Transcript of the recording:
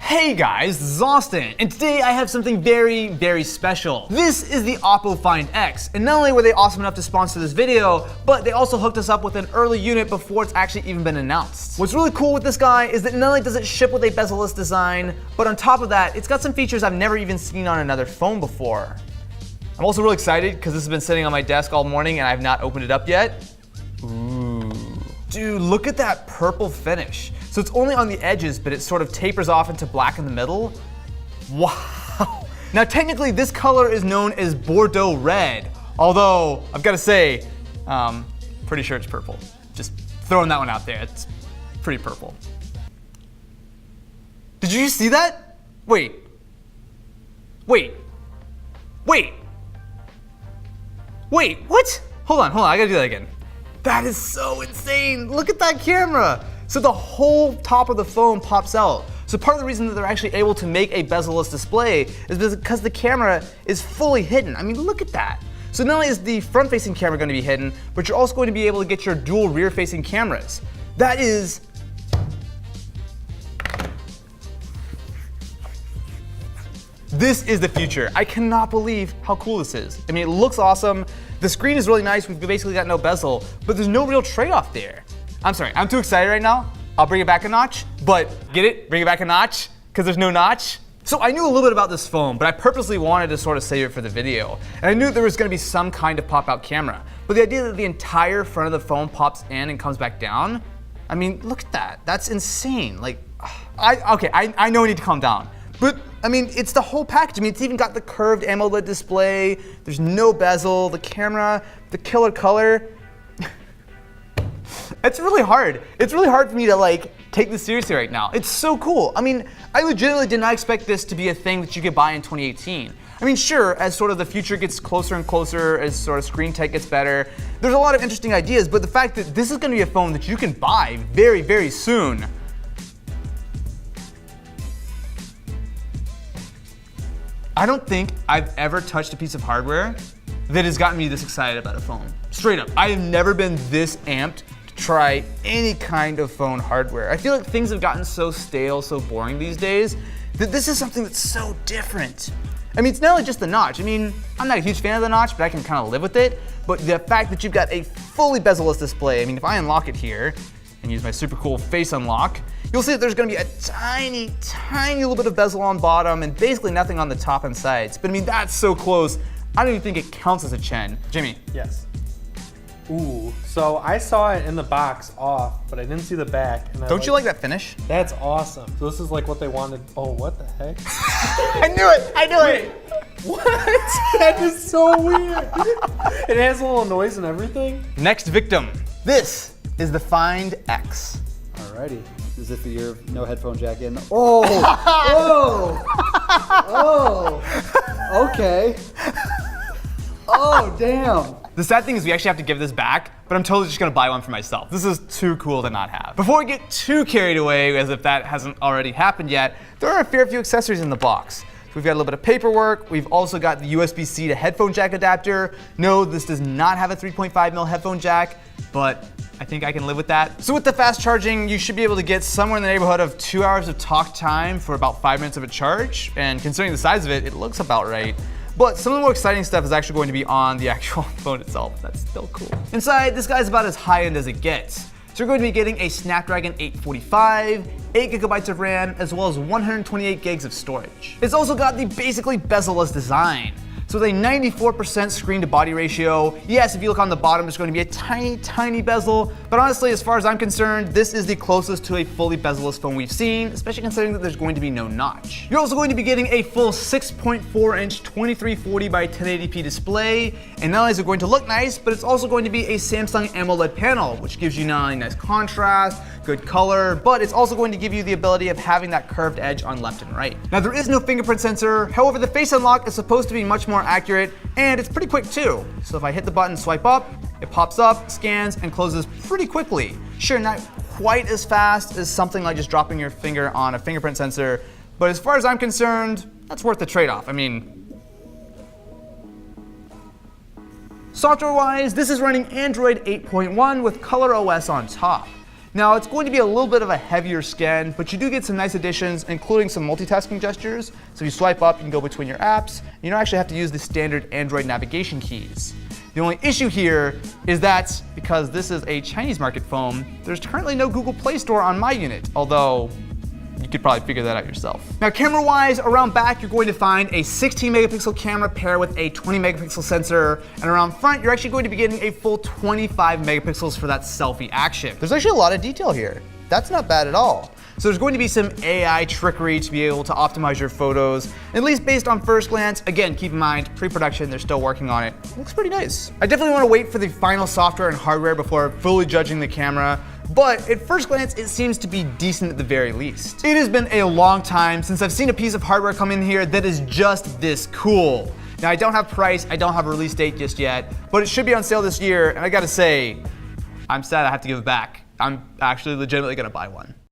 Hey guys, this is Austin, and today I have something very, very special. This is the Oppo Find X, and not only were they awesome enough to sponsor this video, but they also hooked us up with an early unit before it's actually even been announced. What's really cool with this guy is that not only does it ship with a bezel-less design, but on top of that, it's got some features I've never even seen on another phone before. I'm also really excited because this has been sitting on my desk all morning and I've not opened it up yet. Ooh. Dude, look at that purple finish. So it's only on the edges, but it sort of tapers off into black in the middle. Wow. Now technically this color is known as Bordeaux red, although I've got to say, pretty sure it's purple. Just throwing that one out there, it's pretty purple. Did you see that? Wait, what? Hold on, I gotta do that again. That is so insane, look at that camera. So the whole top of the phone pops out. So part of the reason that they're actually able to make a bezel-less display is because the camera is fully hidden. I mean, look at that. So not only is the front-facing camera going to be hidden, but you're also going to be able to get your dual rear-facing cameras. That is... This is the future. I cannot believe how cool this is. I mean, it looks awesome. The screen is really nice. We've basically got no bezel, but there's no real trade-off there. I'm sorry, I'm too excited right now. I'll bring it back a notch, but get it? Bring it back a notch? Because there's no notch? So I knew a little bit about this phone, but I purposely wanted to sort of save it for the video. And I knew there was gonna be some kind of pop-out camera. But the idea that the entire front of the phone pops in and comes back down, I mean, look at that. That's insane. Like, I know I need to calm down. But, I mean, it's the whole package. I mean, it's even got the curved AMOLED display, there's no bezel, the camera, the killer color. It's really hard. It's really hard for me to like take this seriously right now. It's so cool. I mean, I legitimately did not expect this to be a thing that you could buy in 2018. I mean, sure, as sort of the future gets closer and closer, as sort of screen tech gets better, there's a lot of interesting ideas, but the fact that this is gonna be a phone that you can buy very, very soon. I don't think I've ever touched a piece of hardware that has gotten me this excited about a phone. Straight up, I have never been this amped to try any kind of phone hardware. I feel like things have gotten so stale, so boring these days, that this is something that's so different. I mean, it's not only just the notch. I mean, I'm not a huge fan of the notch, but I can kind of live with it. But the fact that you've got a fully bezel-less display, I mean, if I unlock it here and use my super cool face unlock, you'll see that there's gonna be a tiny, tiny little bit of bezel on bottom and basically nothing on the top and sides. But I mean, that's so close, I don't even think it counts as a Chen. Jimmy. Yes. Ooh, so I saw it in the box off, but I didn't see the back. And Don't you like that finish? That's awesome. So this is like what they wanted. Oh, what the heck? I knew it, I knew it. What? That is so weird. It has a little noise and everything. Next victim. This is the Find X. Alrighty. Is it the year of no headphone jack in? Oh! Oh! Okay. Oh, damn. The sad thing is we actually have to give this back, but I'm totally just gonna buy one for myself. This is too cool to not have. Before we get too carried away, as if that hasn't already happened yet, there are a fair few accessories in the box. So we've got a little bit of paperwork. We've also got the USB-C to headphone jack adapter. No, this does not have a 3.5mm headphone jack, but I think I can live with that. So with the fast charging, you should be able to get somewhere in the neighborhood of 2 hours of talk time for about 5 minutes of a charge. And considering the size of it, it looks about right. But some of the more exciting stuff is actually going to be on the actual phone itself. That's still cool. Inside, this guy's about as high-end as it gets. So you're going to be getting a Snapdragon 845, 8GB of RAM, as well as 128 gigs of storage. It's also got the basically bezel-less design. So with a 94% screen to body ratio, yes, if you look on the bottom, there's going to be a tiny, tiny bezel, but honestly, as far as I'm concerned, this is the closest to a fully bezel-less phone we've seen, especially considering that there's going to be no notch. You're also going to be getting a full 6.4-inch 2340 by 1080p display, and not only is it going to look nice, but it's also going to be a Samsung AMOLED panel, which gives you not only nice contrast, good color, but it's also going to give you the ability of having that curved edge on left and right. Now, there is no fingerprint sensor, however, the face unlock is supposed to be much more accurate, and it's pretty quick too. So if I hit the button, swipe up, it pops up, scans, and closes pretty quickly. Sure, not quite as fast as something like just dropping your finger on a fingerprint sensor, but as far as I'm concerned, that's worth the trade-off. I mean, software-wise, this is running Android 8.1 with ColorOS on top. Now, it's going to be a little bit of a heavier scan, but you do get some nice additions, including some multitasking gestures. So if you swipe up, you can go between your apps. You don't actually have to use the standard Android navigation keys. The only issue here is that because this is a Chinese market phone, there's currently no Google Play Store on my unit, although you could probably figure that out yourself. Now, camera-wise, around back, you're going to find a 16 megapixel camera paired with a 20 megapixel sensor, and around front, you're actually going to be getting a full 25 megapixels for that selfie action. There's actually a lot of detail here. That's not bad at all. So there's going to be some AI trickery to be able to optimize your photos, at least based on first glance. Again, keep in mind, pre-production, they're still working on it. It looks pretty nice. I definitely want to wait for the final software and hardware before fully judging the camera, but at first glance, it seems to be decent at the very least. It has been a long time since I've seen a piece of hardware come in here that is just this cool. Now, I don't have price, I don't have a release date just yet, but it should be on sale this year, and I gotta say, I'm sad I have to give it back. I'm actually legitimately gonna buy one.